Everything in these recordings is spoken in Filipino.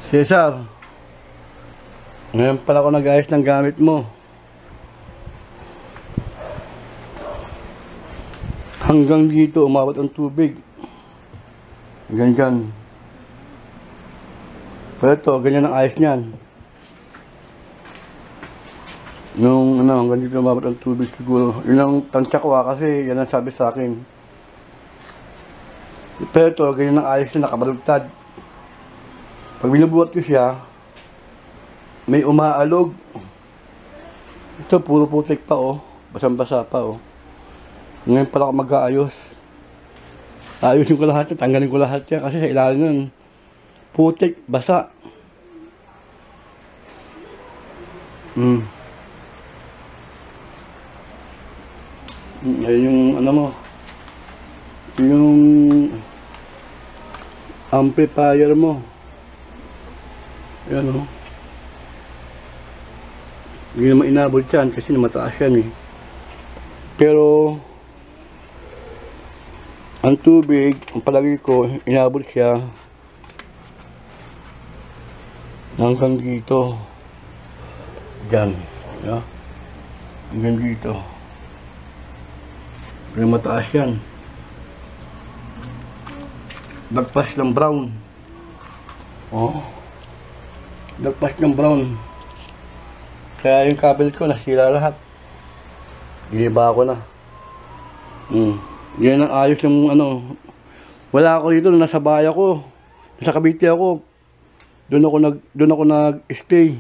Cesar, ngayon pala ako nag-ayos ng gamit mo. Hanggang dito umabot ang tubig. Ganyan. Pero ito, ganyan ang ayos niyan. Nung hanggang dito umabot ang tubig siguro. Yun ang tansya ko kasi yan ang sabi sa akin. Pero ito, ganyan ang ayos na nakabalagtad. Pag binubuhat ko siya, may umaalog. Ito, puro putik pa oh. Basang-basa pa oh. Ngayon pala ako mag-aayos. Ayusin ko lahat yan, tanggalin ko lahat yan kasi sa ilalim nun, putik, basa. Ayun yung ano mo, yung amplifier mo. Ayan o. Hindi naman inabot yan kasi mataas yan eh. Pero ang tubig, ang palagi ko, inabot siya hanggang dito. Diyan. Yeah. Hanggang dito. Pero mataas yan. Lagpas ng brown. Oh. Lagpas ng brown. Kaya yung kabel ko nasira lahat. Giniba ko na. Yan ang ayos yung ano. Wala ako dito, nasa bahay ako. Nasa Cavite ako. Doon ako nag-stay.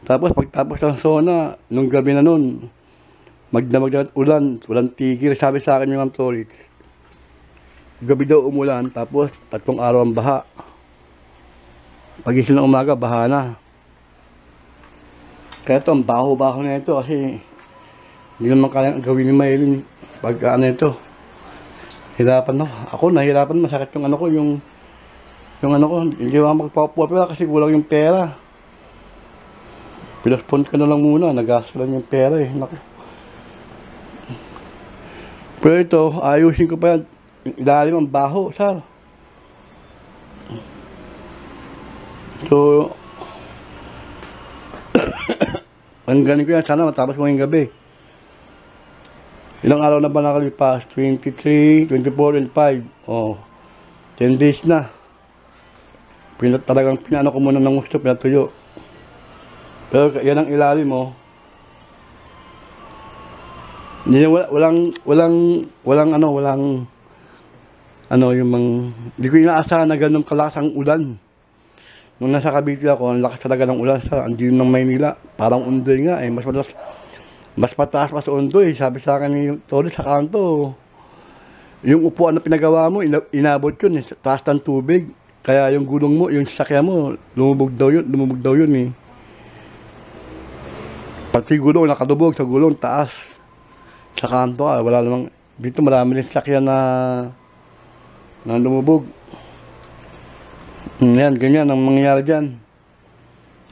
Tapos pagtapos ng zona, nung gabi na nun, magdamag ulan, walang tigil. Sabi sa akin yung Amtorit, gabi daw umulan, tapos 3 araw ang baha. Pagising ng umaga, baha na. Kaya ito, ang baho-baho na ito kasi hindi naman kayang gawin ni Maylin pag ano ito. Hirapan no. Ako nahirapan, masakit yung ano ko, yung ano ko, hindi ako magpapuwa kasi kulang yung pera. Pinaspon ko na lang muna, nagasto lang yung pera eh. Naku. Pero ito, ayusin ko pa yan. Ilalim ang baho, sir. So, ang galing ko yan, sana matapos ko ngayong gabi. Ilang araw na ba nakalipas? 23, 24, 25. Oh, 10 days na. Talagang pinano ko muna ng gusto, pinatuyo. Pero yan ang ilalim mo. Hindi walang yung hindi ko inaasahan na ganun kalakas ang ulan. Nung nasa Cavite ako, ang lakas talaga ng ulan sa andiyon ng Maynila. Parang undoy nga eh, mas mataas pa sa undoy. Sabi sa akin yung Tony sa kanto, yung upuan na pinagawa mo, inabot yun eh, taas ng tubig. Kaya yung gulong mo, yung sasakyan mo, lumubog daw yun eh. Pati gulong, nakadubog sa gulong, taas. Sa kanto wala namang, dito marami ng sasakyan na lumubog. Yan, ganyan ang mangyayari dyan.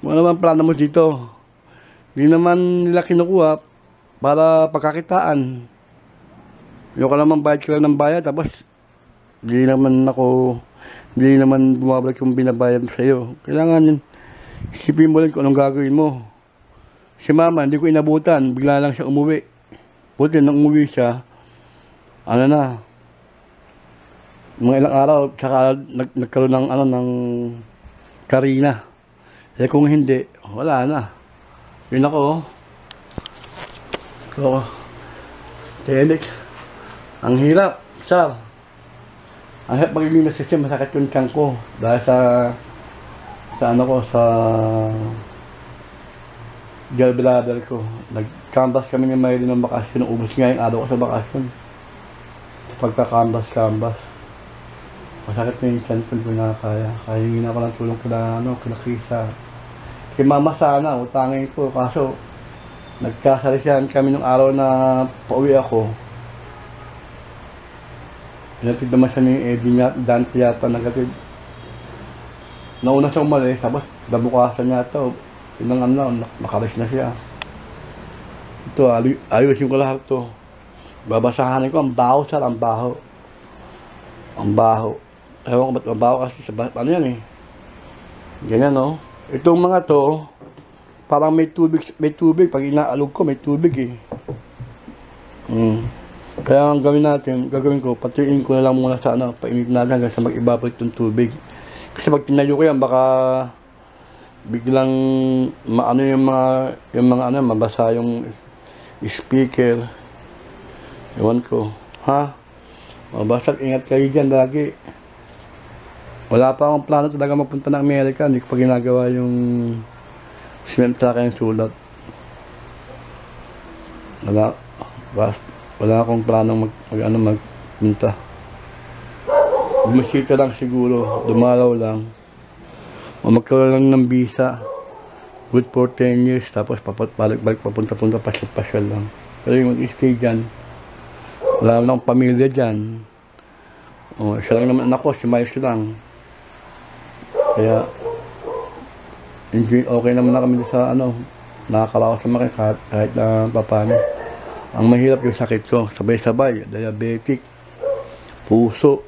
Ano naman plano mo dito? Hindi naman nila kinukuha para pagkakitaan. Yung ka naman bayad ka lang ng bayad, tapos hindi naman bumabalik yung binabayad sa iyo. Kailangan yun, isipin mo rin kung anong gagawin mo. Si mama, hindi ko inabutan, bigla lang siya umuwi. Buti nang umuwi siya, ano na, mga ilang araw, saka nagkaroon ng Karina. Eh kung hindi, wala na. Yun ako. So, Felix, ang hirap, sir. Ang hirap magiging nasisip, masakit yung tiyan ko. Dahil sa gallbladder ko. Nag-canvas kami ni Maylin ng bakasyon. Ubus nga yung araw ko sa bakasyon. Pagka-canvas. Masakit na yung tiyan ko, hindi ko nakakaya. Kaya hingin ako ng tulong kila Krisa. Si mama sana, utangin ko. Kaso, nagkasalisahan kami nung araw na pauwi ako. Pinatid naman siya ni Eddie Dante yata nagatid. Nauna siya umalis, tapos nabukasan niya ito. Nakalis na siya. Ito, ayusin ko lahat ito. Babasahanin ko, ang baho sir, ang baho. Ang baho. Ewan ko ba't ang baho kasi sa ano yan eh. Ganyan, no? Itong mga to, parang may tubig. Pag inaalog ko, may tubig eh. Kaya ang gagawin ko, patiin ko na lang muna sa ano, painit natin hanggang sa mag-evaporate yung tubig. Kasi pag tinayo ko yan, baka biglang maano yung mga ano, mabasa yung speaker. Ewan ko. Ha? O, basta ingat kayo dyan lagi. Wala pa akong plano talaga mapunta ng Amerika. Hindi ko pa ginagawa yung sinend sa akin yung sulat. Wala akong plano magpunta. Bumisita lang siguro. Dumalaw lang. O magkaroon lang ng visa. Good for 10 years. Tapos balik papunta-punta pasyal lang. Pero yung mag-stay dyan, wala lang pamilya dyan. O, siya lang naman ako, si Miles lang. Kaya, okay naman na kami sa ano, nakakalakas naman kahit na papano. Ang mahirap yung sakit ko, sabay-sabay, diabetic, puso.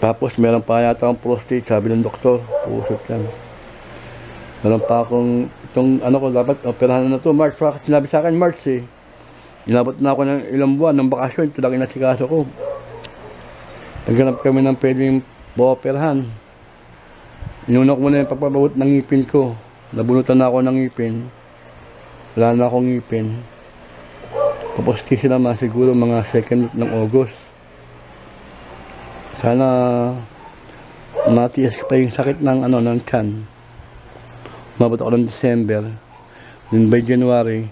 Tapos meron pa yata akong prostate, sabi ng doktor, puso yan. Meron pa akong, itong ano ko, dapat operahan na to, March, sinabi sa akin, March eh. Inabot na ako ng ilang buwan ng bakasyon, ito lang inasikaso ko. Naghanap kami ng pwedeng operahan. Inuna ko muna yung pagpapabot ng ngipin ko. Nabunutan na ako ng ngipin. Wala na akong ngipin. Tapos kasi naman siguro mga second week ng August. Sana matiis pa yung sakit ng ano ng tiyan. Umabot ako ng December. Then by January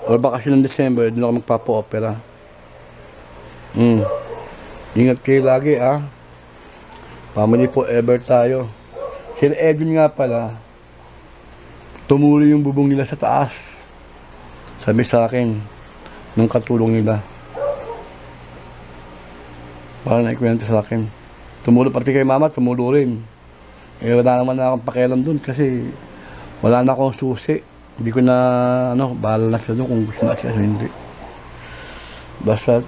or bakasyon ng December, doon ako magpapa-opera. Ingat kayo lagi ah. Family forever tayo. Sir Edwin nga pala, tumulo yung bubong nila sa taas. Sabi sa akin, nung katulong nila. Parang naikwento sa akin. Tumulo, pati kay mama, tumulo rin. Eh, wala naman na akong pakialam dun kasi wala na akong susi. Hindi ko na, bahala na siya doon kung gusto na siya o hindi. Basta,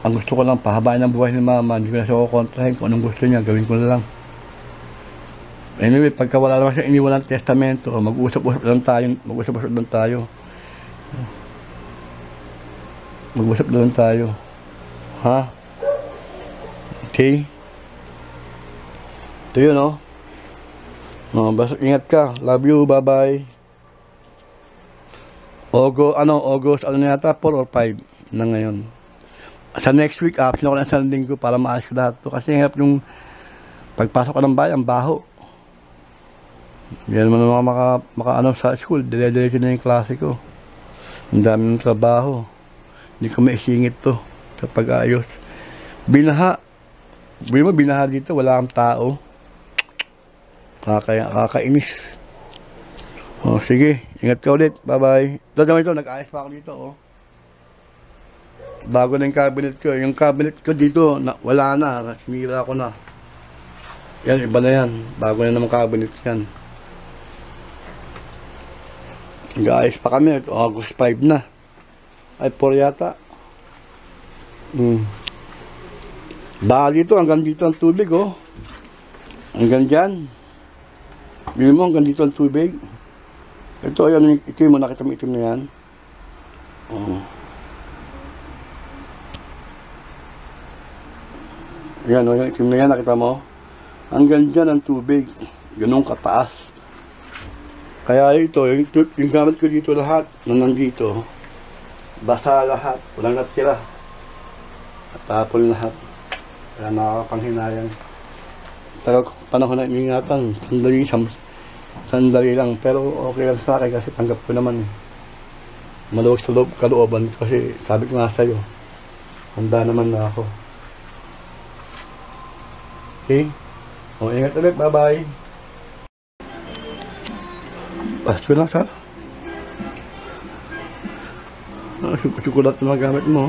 ang gusto ko lang, pahabain ang buhay ni mama. Hindi ko na siya kukontrahin kung anong gusto niya, gawin ko na lang. Anyway, pagka wala naman siya iniwan ng testamento, mag-usap-usap lang tayo. Mag-usap lang tayo. Ha? Okay? Ito yun, no? Basta ingat ka. Love you, bye-bye. August, na yata, 4 or 5 na ngayon. Sa next week, absent ako ng sanding ko para maayos ko lahat to. Kasi hirap yung pagpasok ko ng bayan, baho. Yan naman mga maka sa school, dire-diretso na yung klase ko. Ang dami ng trabaho. Hindi ko maisingit to sa pag-ayos. Binaha dito, wala kang tao. Kakainis. O, sige, ingat ka ulit. Bye-bye. Ito naman ito, nag-ayos pa ako dito, oh. Bago na yung cabinet ko. Yung cabinet ko dito, wala na. Sinira ko na. Yan, iba na yan. Bago na naman cabinet yan. Nag-ayos pa kami. Ito, August 5 na. Ay, 4 yata. Baka dito, hanggang dito ang tubig, oh. Hanggang dyan. Bili mo, hanggang dito ang tubig. Ito, ayan, itim mo, nakita mo itim na yan. Yan, o, yung itim na yan, nakita mo. Hanggang dyan ang tubig. Ganun kataas. Kaya ito, yung gamit ko dito lahat, na nandito, basta lahat, walang natira. At tapon lahat. Kaya nakakapanghinayang. Tagal panahon na ingatan, sandali lang, pero okay lang sa akin kasi tanggap ko naman eh. Maluwag sa kalooban kasi sabi ko nga sa'yo, handa naman na ako. Okay? O, ingat ulit, bye-bye. Pasko lang sa sukulat na magamit mo.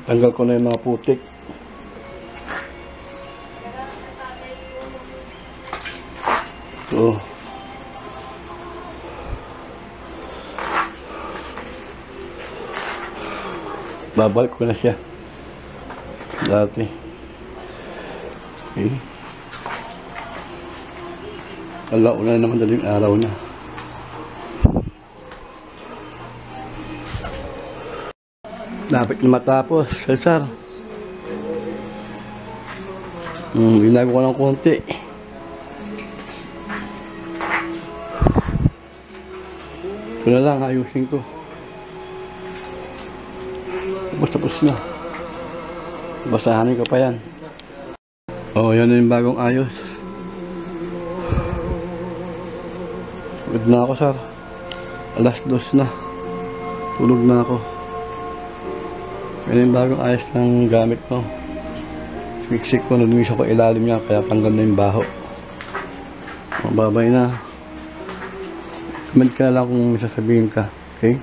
Tanggal ko na yung mga putik. Ito. Babalik ko na siya. Dati. Okay. Alauna na naman daling araw na. Dapat na matapos, Cesar. Binago ko ng konti. Ito na lang, ayusin ko. Tapos na. Basahanin ko pa yan. Oh, yan na yung bagong ayos. Pagod na ako, sir. Alas 2 na. Tulog na ako. Yan yung bagong ayos ng gamit mo. Siksik ko, nadumis ako ilalim niya, kaya tanggal na yung baho. Mababay na. Comment ka lang kung may sasabihin ka. Okay?